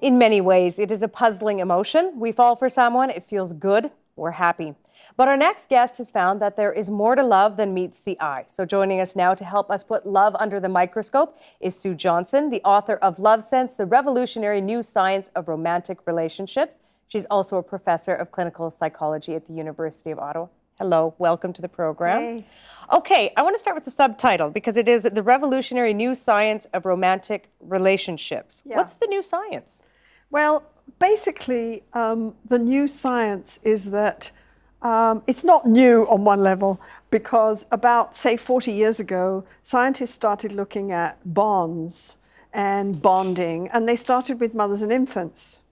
In many ways, it is a puzzling emotion. We fall for someone, it feels good, we're happy. But our next guest has found that there is more to love than meets the eye. So joining us now to help us put love under the microscope is Sue Johnson, the author of Love Sense, the revolutionary new science of romantic relationships. She's also a professor of clinical psychology at the University of Ottawa. Hello, welcome to the program. Hey. Okay, I want to start with the subtitle because it is the revolutionary new science of romantic relationships. Yeah. What's the new science? Well, basically, the new science is that it's not new on one level because about, say, 40 years ago, scientists started looking at bonds and bonding, and they started with mothers and infants.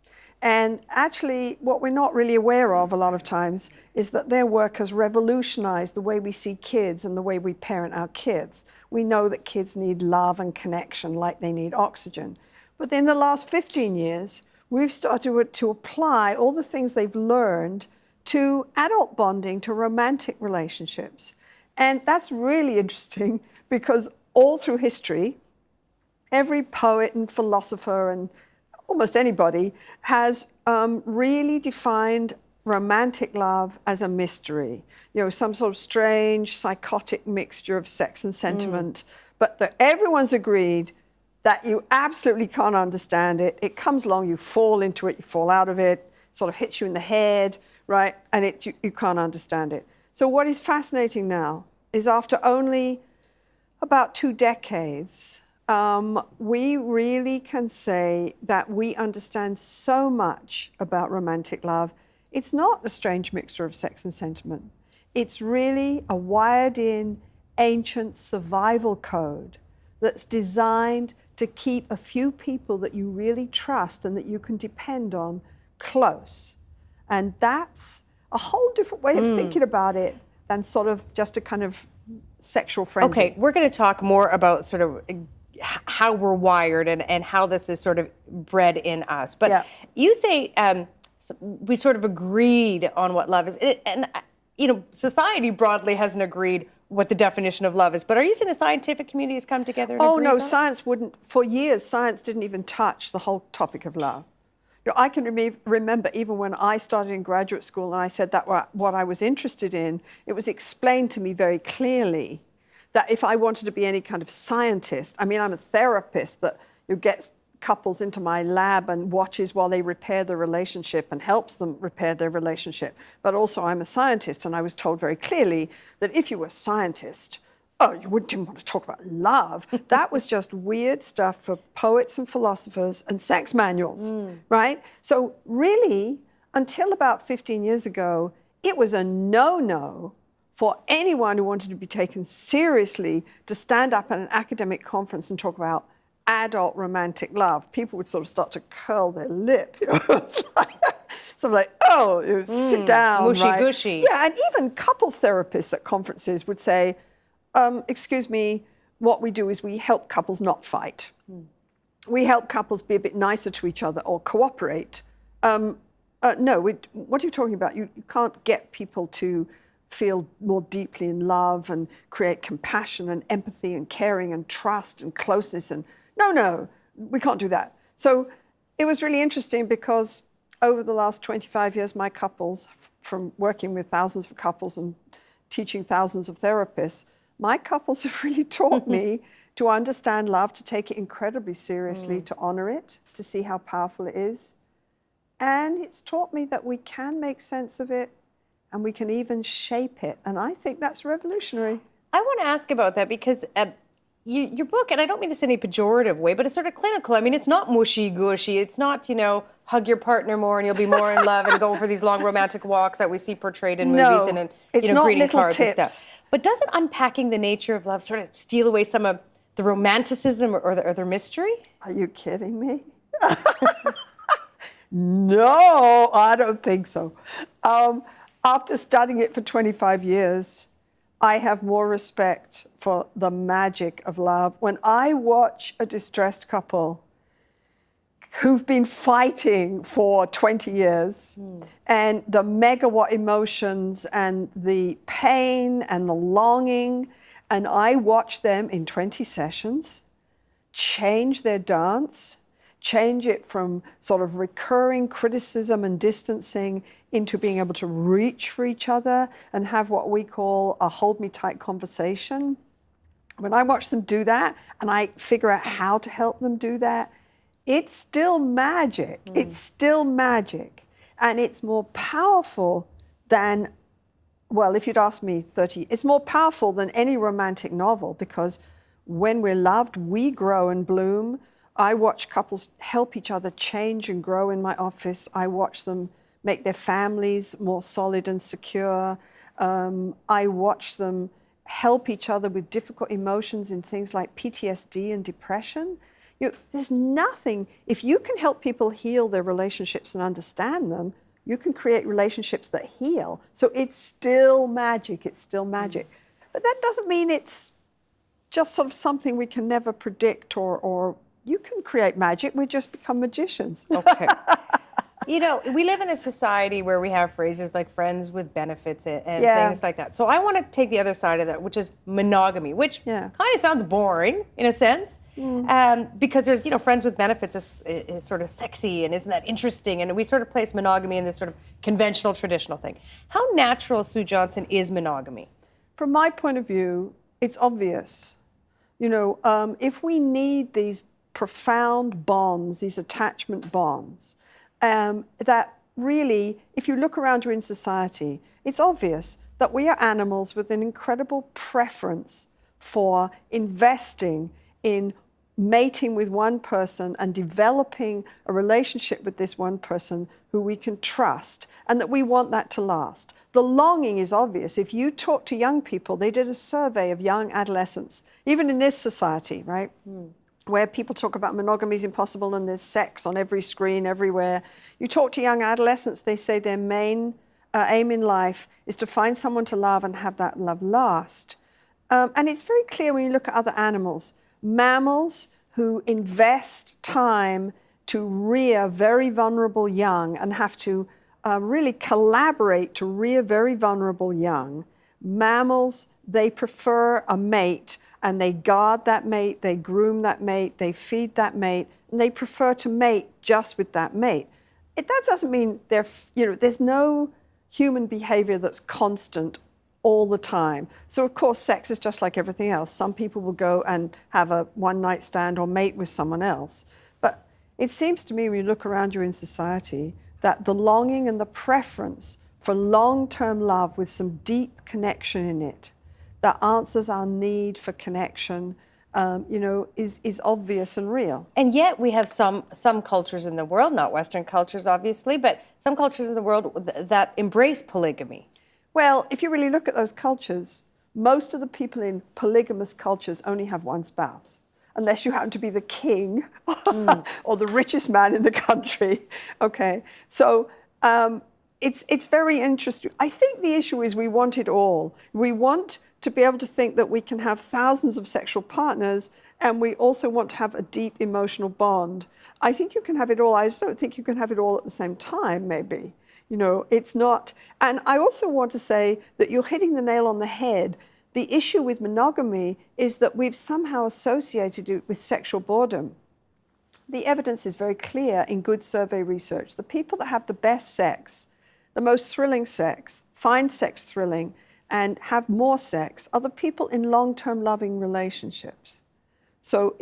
And actually, what we're not really aware of a lot of times is that their work has revolutionized the way we see kids and the way we parent our kids. We know that kids need love and connection like they need oxygen. But in the last 15 years, we've started to apply all the things they've learned to adult bonding, to romantic relationships. And that's really interesting because all through history, every poet and philosopher and almost anybody has really defined romantic love as a mystery. You know, some sort of strange, psychotic mixture of sex and sentiment. But everyone's agreed that you absolutely can't understand it. It comes along, you fall into it, you fall out of it, sort of hits you in the head, right? And you can't understand it. So what is fascinating now is after only about 2 decades, we really can say that we understand so much about romantic love. It's not a strange mixture of sex and sentiment. It's really a wired-in, ancient survival code that's designed to keep a few people that you really trust and that you can depend on close. And that's a whole different way of thinking about it than sort of just a kind of sexual frenzy. Okay, we're going to talk more about sort of how we're wired and how this is sort of bred in us. But Yeah. you say we sort of agreed on what love is. And, you know, society broadly hasn't agreed what the definition of love is. But are you saying the scientific community has come together and Oh, agrees no, on it? science wouldn't. For years, science didn't even touch the whole topic of love. You know, I can remember even when I started in graduate school and I said that what I was interested in, it was explained to me very clearly that if I wanted to be any kind of scientist, I mean, I'm a therapist that gets couples into my lab and watches while they repair their relationship and helps them repair their relationship. But also I'm a scientist, and I was told very clearly that if you were a scientist, you didn't want to talk about love. That was just weird stuff for poets and philosophers and sex manuals, right? So really, until about 15 years ago, it was a no-no for anyone who wanted to be taken seriously to stand up at an academic conference and talk about adult romantic love. People would sort of start to curl their lip. You know? It's like, sort of like, sit down. Mushy-gushy. Right? Yeah, and even couples therapists at conferences would say, excuse me, what we do is we help couples not fight. We help couples be a bit nicer to each other or cooperate. No, what are you talking about? You can't get people to feel more deeply in love and create compassion and empathy and caring and trust and closeness. And no, we can't do that. So it was really interesting because over the last 25 years, my couples, from working with thousands of couples and teaching thousands of therapists, my couples have really taught me to understand love, to take it incredibly seriously, to honor it, to see how powerful it is. And it's taught me that we can make sense of it and we can even shape it. And I think that's revolutionary. I want to ask about that because your book, and I don't mean this in any pejorative way, but it's sort of clinical. I mean, it's not mushy-gushy. It's not, hug your partner more and you'll be more in love and go for these long romantic walks that we see portrayed in movies and it's not greeting little cards tips. and stuff. But doesn't unpacking the nature of love sort of steal away some of the romanticism or the mystery? Are you kidding me? No, I don't think so. After studying it for 25 years, I have more respect for the magic of love. When I watch a distressed couple who've been fighting for 20 years and the megawatt emotions and the pain and the longing, and I watch them in 20 sessions change their dance, change it from sort of recurring criticism and distancing into being able to reach for each other and have what we call a hold me tight conversation. When I watch them do that and I figure out how to help them do that, it's still magic. It's still magic. And it's more powerful than, well, if you'd asked me 30, it's more powerful than any romantic novel, because when we're loved, we grow and bloom. I watch couples help each other change and grow in my office. I watch them make their families more solid and secure. I watch them help each other with difficult emotions in things like PTSD and depression. There's nothing, if you can help people heal their relationships and understand them, you can create relationships that heal. So it's still magic, it's still magic. But that doesn't mean it's just sort of something we can never predict, or you can create magic, we just become magicians. Okay. You know, we live in a society where we have phrases like friends with benefits and things like that. So I want to take the other side of that, which is monogamy, which kind of sounds boring in a sense, because there's, you know, friends with benefits is sort of sexy and isn't that interesting? And we sort of place monogamy in this sort of conventional, traditional thing. How natural, Sue Johnson, is monogamy? From my point of view, it's obvious. You know, if we need these profound bonds, these attachment bonds, that really, if you look around you in society, it's obvious that we are animals with an incredible preference for investing in mating with one person and developing a relationship with this one person who we can trust, and that we want that to last. The longing is obvious. If you talk to young people, they did a survey of young adolescents, even in this society, right? Where people talk about monogamy is impossible and there's sex on every screen everywhere. You talk to young adolescents, they say their main aim in life is to find someone to love and have that love last. And it's very clear when you look at other animals. Mammals who invest time to rear very vulnerable young and have to really collaborate to rear very vulnerable young. Mammals, they prefer a mate, and they guard that mate, they groom that mate, they feed that mate, and they prefer to mate just with that mate. That doesn't mean there's no human behavior that's constant all the time. So of course, sex is just like everything else. Some people will go and have a one-night stand or mate with someone else. But it seems to me when you look around you in society that the longing and the preference for long-term love with some deep connection in it, that answers our need for connection, is obvious and real. And yet we have some cultures in the world, not Western cultures obviously, but some cultures in the world that embrace polygamy. Well, if you really look at those cultures, most of the people in polygamous cultures only have one spouse, unless you happen to be the king or the richest man in the country. Okay, so it's very interesting. I think the issue is we want it all. We want to be able to think that we can have thousands of sexual partners, and we also want to have a deep emotional bond. I think you can have it all. I just don't think you can have it all at the same time, maybe. You know, it's not. And I also want to say that you're hitting the nail on the head. The issue with monogamy is that we've somehow associated it with sexual boredom. The evidence is very clear in good survey research. The people that have the best sex, the most thrilling sex, find sex thrilling, and have more sex are the people in long-term loving relationships. So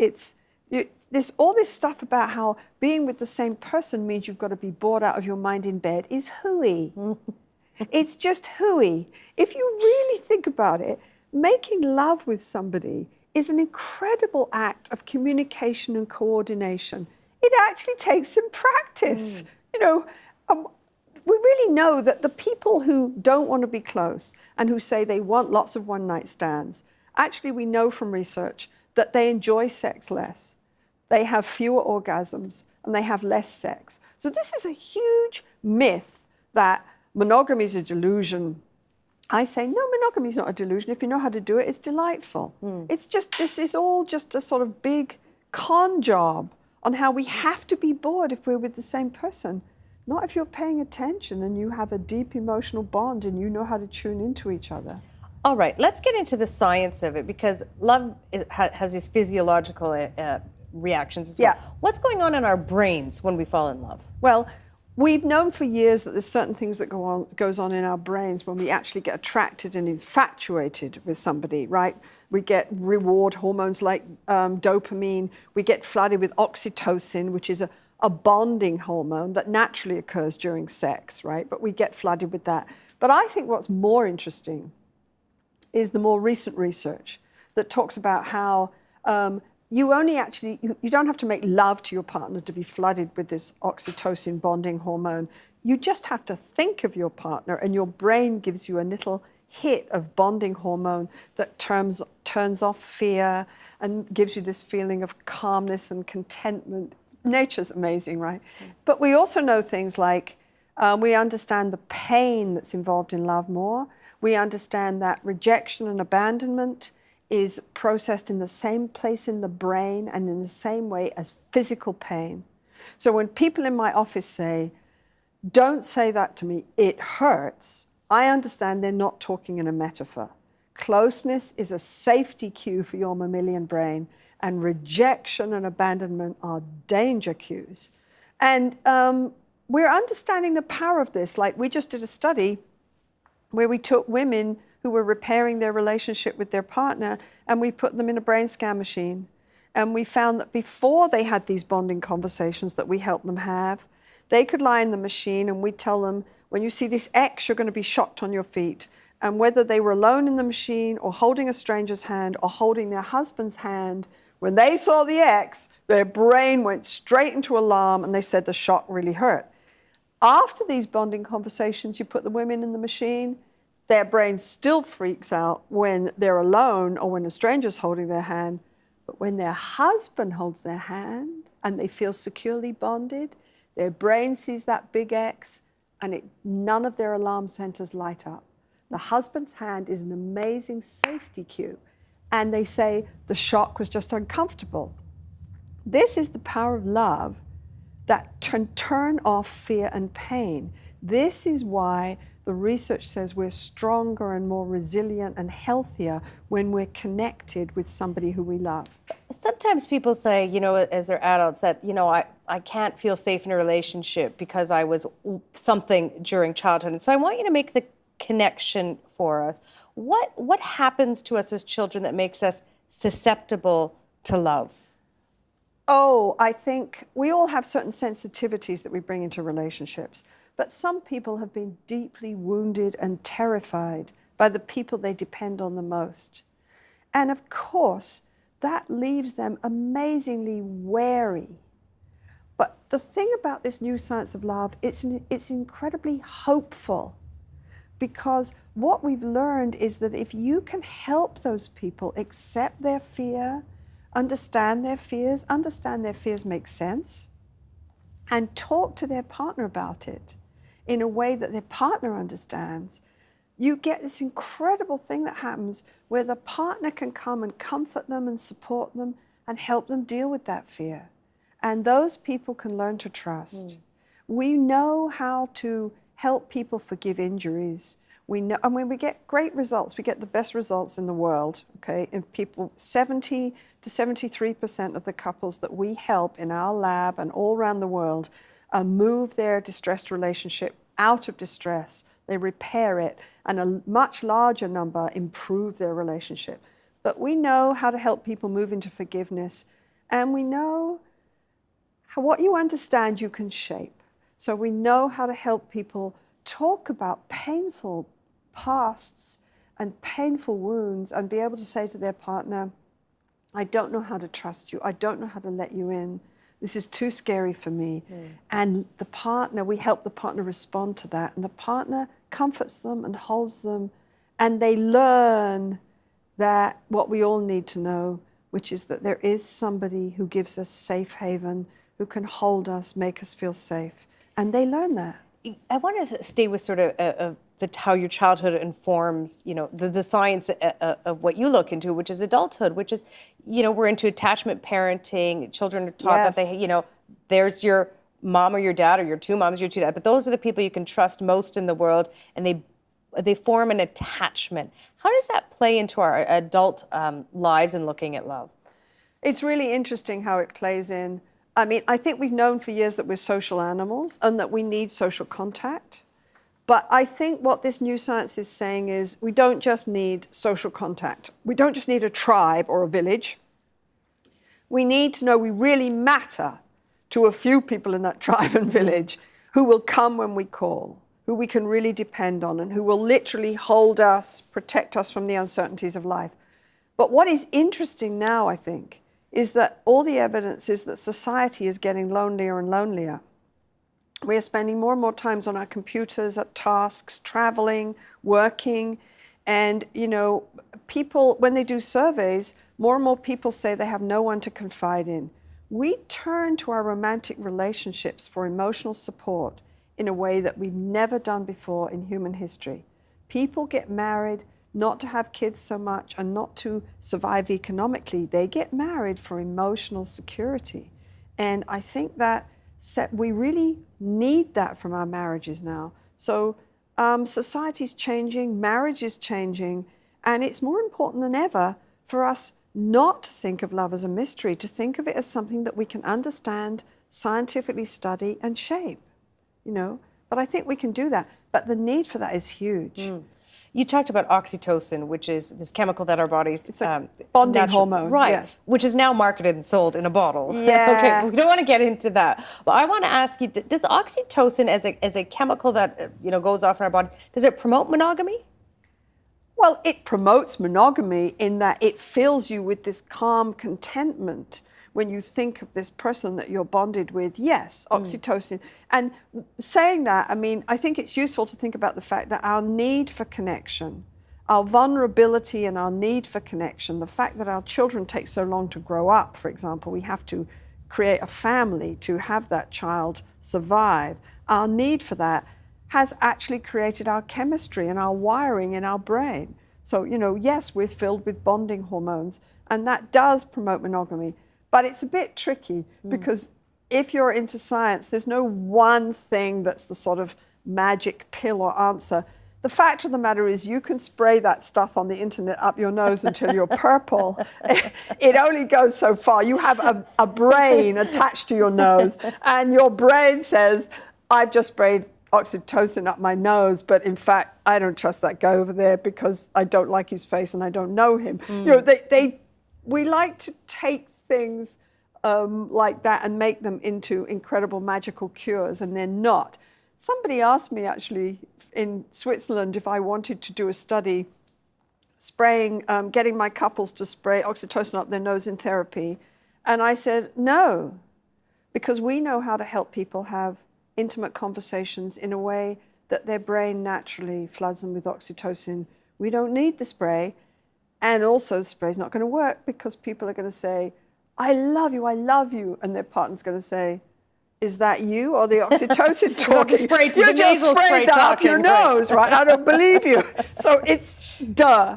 there's all this stuff about how being with the same person means you've got to be bored out of your mind in bed is hooey. It's just hooey. If you really think about it, making love with somebody is an incredible act of communication and coordination. It actually takes some practice. We really know that the people who don't want to be close and who say they want lots of one-night stands, actually we know from research that they enjoy sex less. They have fewer orgasms and they have less sex. So this is a huge myth that monogamy is a delusion. I say, no, monogamy is not a delusion. If you know how to do it, it's delightful. It's just, this is all just a sort of big con job on how we have to be bored if we're with the same person. Not if you're paying attention and you have a deep emotional bond and you know how to tune into each other. All right, let's get into the science of it, because love has these physiological reactions as well. Yeah. What's going on in our brains when we fall in love? Well, we've known for years that there's certain things that goes on in our brains when we actually get attracted and infatuated with somebody, right? We get reward hormones like dopamine. We get flooded with oxytocin, which is a bonding hormone that naturally occurs during sex, right? But we get flooded with that. But I think what's more interesting is the more recent research that talks about how you don't have to make love to your partner to be flooded with this oxytocin bonding hormone. You just have to think of your partner, and your brain gives you a little hit of bonding hormone that turns off fear and gives you this feeling of calmness and contentment. Nature's amazing, right? But we also know things like we understand the pain that's involved in love more. We understand that rejection and abandonment is processed in the same place in the brain and in the same way as physical pain. So when people in my office say, "Don't say that to me, it hurts," I understand they're not talking in a metaphor. Closeness is a safety cue for your mammalian brain, and rejection and abandonment are danger cues. And we're understanding the power of this. Like, we just did a study where we took women who were repairing their relationship with their partner, and we put them in a brain scan machine. And we found that before they had these bonding conversations that we helped them have, they could lie in the machine and we'd tell them, when you see this X, you're going to be shocked on your feet. And whether they were alone in the machine or holding a stranger's hand or holding their husband's hand, when they saw the X, their brain went straight into alarm and they said the shock really hurt. After these bonding conversations, you put the women in the machine, their brain still freaks out when they're alone or when a stranger's holding their hand. But when their husband holds their hand and they feel securely bonded, their brain sees that big X and none of their alarm centers light up. The husband's hand is an amazing safety cue. And they say the shock was just uncomfortable. This is the power of love that can turn off fear and pain. This is why the research says we're stronger and more resilient and healthier when we're connected with somebody who we love. Sometimes people say, as they're adults, that, I can't feel safe in a relationship because I was something during childhood. And so I want you to make the connection for us. What happens to us as children that makes us susceptible to love? Oh, I think we all have certain sensitivities that we bring into relationships. But some people have been deeply wounded and terrified by the people they depend on the most. And of course, that leaves them amazingly wary. But the thing about this new science of love, it's incredibly hopeful, because what we've learned is that if you can help those people accept their fear, understand their fears make sense, and talk to their partner about it in a way that their partner understands, you get this incredible thing that happens where the partner can come and comfort them and support them and help them deal with that fear. And those people can learn to trust. We know how to help people forgive injuries. We know, and when we get great results, we get the best results in the world, okay? And 70 to 73% of the couples that we help in our lab and all around the world move their distressed relationship out of distress. They repair it, and a much larger number improve their relationship. But we know how to help people move into forgiveness, and we know what you understand you can shape. So we know how to help people talk about painful pasts and painful wounds and be able to say to their partner, "I don't know how to trust you. I don't know how to let you in. This is too scary for me." And we help the partner respond to that. And the partner comforts them and holds them. And they learn that what we all need to know, which is that there is somebody who gives us safe haven, who can hold us, make us feel safe. And they learn that. I want to stay with sort of how your childhood informs, the science of what you look into, which is adulthood, which is, we're into attachment parenting. Children are taught that they, there's your mom or your dad, or your two moms, your two dads, but those are the people you can trust most in the world, and they form an attachment. How does that play into our adult lives and looking at love? It's really interesting how it plays in. I mean, I think we've known for years that we're social animals and that we need social contact. But I think what this new science is saying is we don't just need social contact. We don't just need a tribe or a village. We need to know we really matter to a few people in that tribe and village who will come when we call, who we can really depend on, and who will literally hold us, protect us from the uncertainties of life. But what is interesting now, I think, is that all the evidence is that society is getting lonelier and lonelier. We are spending more and more times on our computers, at tasks, traveling, working. And, you know, people, when they do surveys, more and more people say they have no one to confide in. We turn to our romantic relationships for emotional support in a way that we've never done before in human history. People get married not to have kids so much and not to survive economically. They get married for emotional security. And I think that we really need that from our marriages now. So society's changing, marriage is changing, and it's more important than ever for us not to think of love as a mystery, to think of it as something that we can understand, scientifically study, and shape, you know. But I think we can do that. But the need for that is huge. You talked about oxytocin, which is this chemical that our bodies... It's a bonding hormone. Right, yes. Which is now marketed and sold in a bottle. Yeah. Okay, we don't want to get into that. But I want to ask you, does oxytocin as a chemical that goes off in our body, does it promote monogamy? Well, it promotes monogamy in that it fills you with this calm contentment when you think of this person that you're bonded with. Yes, oxytocin. And saying that, I mean, I think it's useful to think about the fact that our need for connection, our vulnerability and our need for connection, the fact that our children take so long to grow up, for example, we have to create a family to have that child survive. Our need for that has actually created our chemistry and our wiring in our brain. So, yes, we're filled with bonding hormones, and that does promote monogamy. But it's a bit tricky because if you're into science, there's no one thing that's the sort of magic pill or answer. The fact of the matter is you can spray that stuff on the internet up your nose until you're purple. It only goes so far. You have a brain attached to your nose, and your brain says, I've just sprayed oxytocin up my nose, but in fact, I don't trust that guy over there because I don't like his face and I don't know him. We like to take things like that and make them into incredible magical cures, and they're not. Somebody asked me actually in Switzerland if I wanted to do a study getting my couples to spray oxytocin up their nose in therapy. And I said, no, because we know how to help people have intimate conversations in a way that their brain naturally floods them with oxytocin. We don't need the spray. And also the spray's not going to work because people are going to say, I love you. And their partner's going to say, is that you or the oxytocin talking? You just sprayed that up your nose, right? I don't believe you. So it's duh,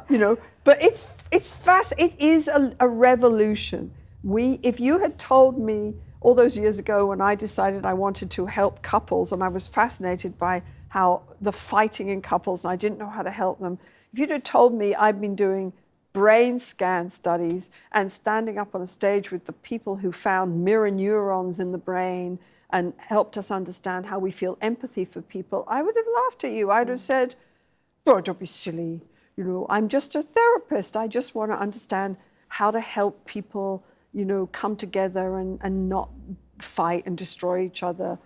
But it's fast. It is a revolution. If you had told me all those years ago when I decided I wanted to help couples and I was fascinated by how the fighting in couples and I didn't know how to help them, if you'd have told me I'd been doing brain scan studies and standing up on a stage with the people who found mirror neurons in the brain and helped us understand how we feel empathy for people, I would have laughed at you. I'd have said, oh, don't be silly. I'm just a therapist. I just want to understand how to help people, come together and not fight and destroy each other.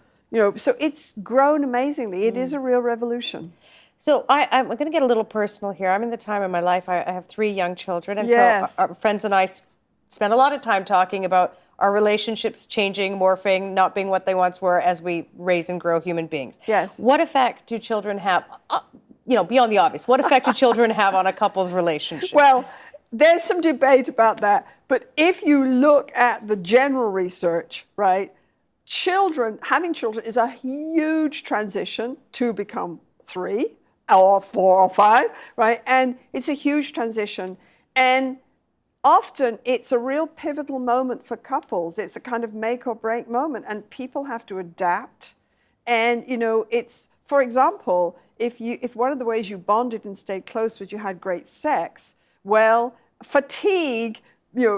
So it's grown amazingly. It is a real revolution. So I'm going to get a little personal here. I'm in the time in my life, I have 3 young children. And yes. So our friends and I spend a lot of time talking about our relationships changing, morphing, not being what they once were as we raise and grow human beings. Yes. What effect do children have, beyond the obvious, what effect do children have on a couple's relationship? Well, there's some debate about that. But if you look at the general research, right, having children is a huge transition to become 3 or 4 or 5, right? And it's a huge transition. And often it's a real pivotal moment for couples. It's a kind of make or break moment, and people have to adapt. And, it's, for example, if one of the ways you bonded and stayed close was you had great sex, well, fatigue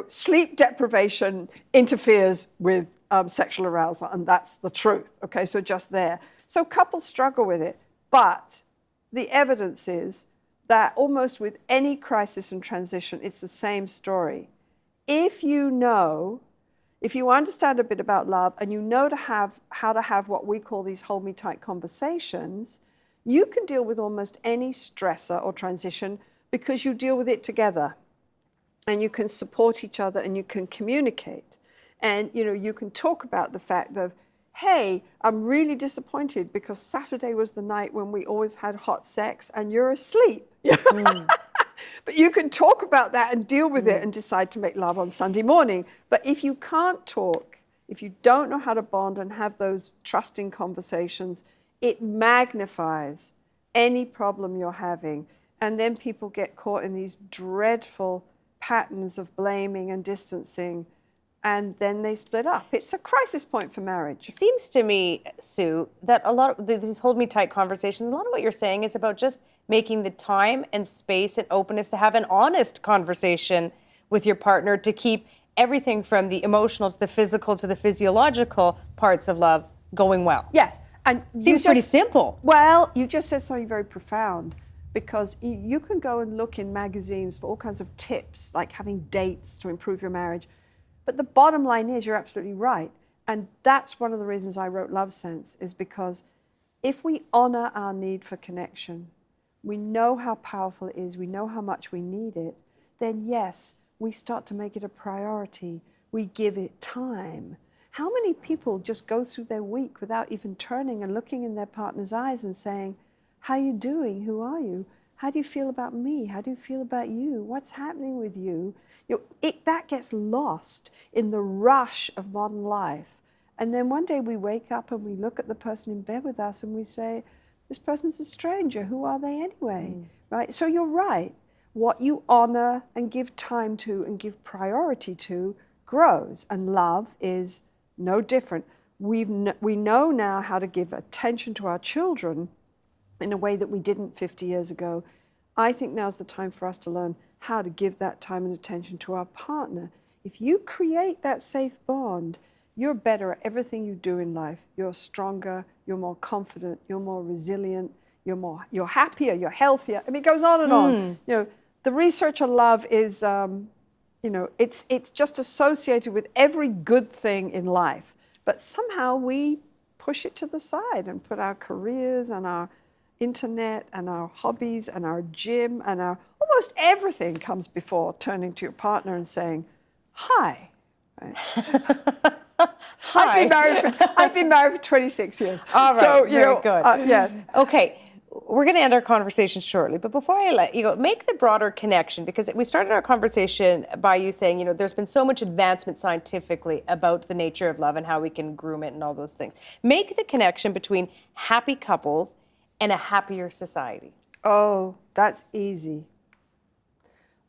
sleep deprivation interferes with sexual arousal, and that's the truth. Okay, so just there. So couples struggle with it, but the evidence is that almost with any crisis and transition, it's the same story. If you understand a bit about love and you know how to have what we call these hold me tight conversations, you can deal with almost any stressor or transition because you deal with it together. And you can support each other and you can communicate. And you can talk about the fact of, hey, I'm really disappointed because Saturday was the night when we always had hot sex and you're asleep. But you can talk about that and deal with it and decide to make love on Sunday morning. But if you can't talk, if you don't know how to bond and have those trusting conversations, it magnifies any problem you're having. And then people get caught in these dreadful patterns of blaming and distancing, and then they split up. It's a crisis point for marriage. It seems to me, Sue, that a lot of these hold me tight conversations, a lot of what you're saying is about just making the time and space and openness to have an honest conversation with your partner to keep everything from the emotional to the physical to the physiological parts of love going well. Yes. And seems pretty simple. Well, you just said something very profound, because you can go and look in magazines for all kinds of tips, like having dates to improve your marriage. But the bottom line is, you're absolutely right. And that's one of the reasons I wrote Love Sense, is because if we honor our need for connection, we know how powerful it is, we know how much we need it, then yes, we start to make it a priority. We give it time. How many people just go through their week without even turning and looking in their partner's eyes and saying, how are you doing? Who are you? How do you feel about me? How do you feel about you? What's happening with you? That gets lost in the rush of modern life. And then one day we wake up and we look at the person in bed with us and we say, this person's a stranger. Who are they anyway? Right? So you're right. What you honor and give time to and give priority to grows. And love is no different. We know now how to give attention to our children in a way that we didn't 50 years ago. I think now's the time for us to learn how to give that time and attention to our partner. If you create that safe bond, you're better at everything you do in life. You're stronger, you're more confident, you're more resilient, you're happier, you're healthier. I mean, it goes on and on. The research on love is, it's just associated with every good thing in life. But somehow we push it to the side and put our careers and our internet and our hobbies and our gym and almost everything comes before turning to your partner and saying, hi. Right? Hi. I've been married for 26 years. All right, so, very good. Yes. Okay, we're going to end our conversation shortly, but before I let you go, make the broader connection, because we started our conversation by you saying, there's been so much advancement scientifically about the nature of love and how we can groom it and all those things. Make the connection between happy couples and a happier society. Oh, that's easy.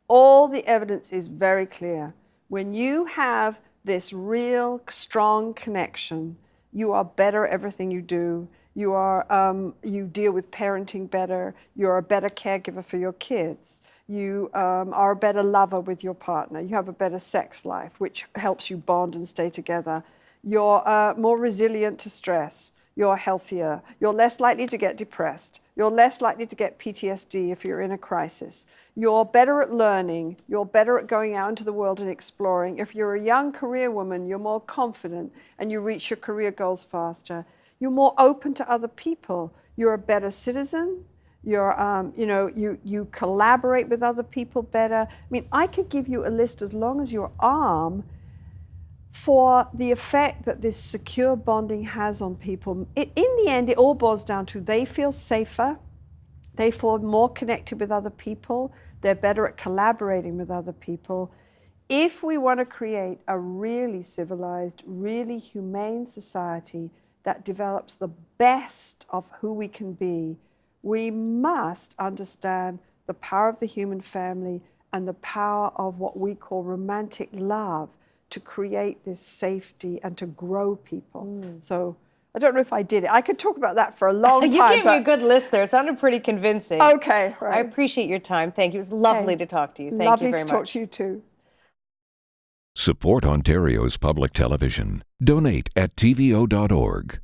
All the evidence is very clear. When you have this real strong connection, you are better at everything you do. You deal with parenting better. You're a better caregiver for your kids. You are a better lover with your partner. You have a better sex life, which helps you bond and stay together. You're more resilient to stress. You're healthier. You're less likely to get depressed. You're less likely to get PTSD if you're in a crisis. You're better at learning. You're better at going out into the world and exploring. If you're a young career woman, you're more confident and you reach your career goals faster. You're more open to other people. You're a better citizen. You collaborate with other people better. I mean, I could give you a list as long as your arm for the effect that this secure bonding has on people. In the end, it all boils down to they feel safer, they feel more connected with other people, they're better at collaborating with other people. If we want to create a really civilized, really humane society that develops the best of who we can be, we must understand the power of the human family and the power of what we call romantic love, to create this safety and to grow people. So I don't know if I did it. I could talk about that for a long time. You gave me a good list there. It sounded pretty convincing. Okay, right. I appreciate your time. Thank you. It was lovely to talk to you. Thank you very much. Lovely to talk to you too. Support Ontario's public television. Donate at tvo.org.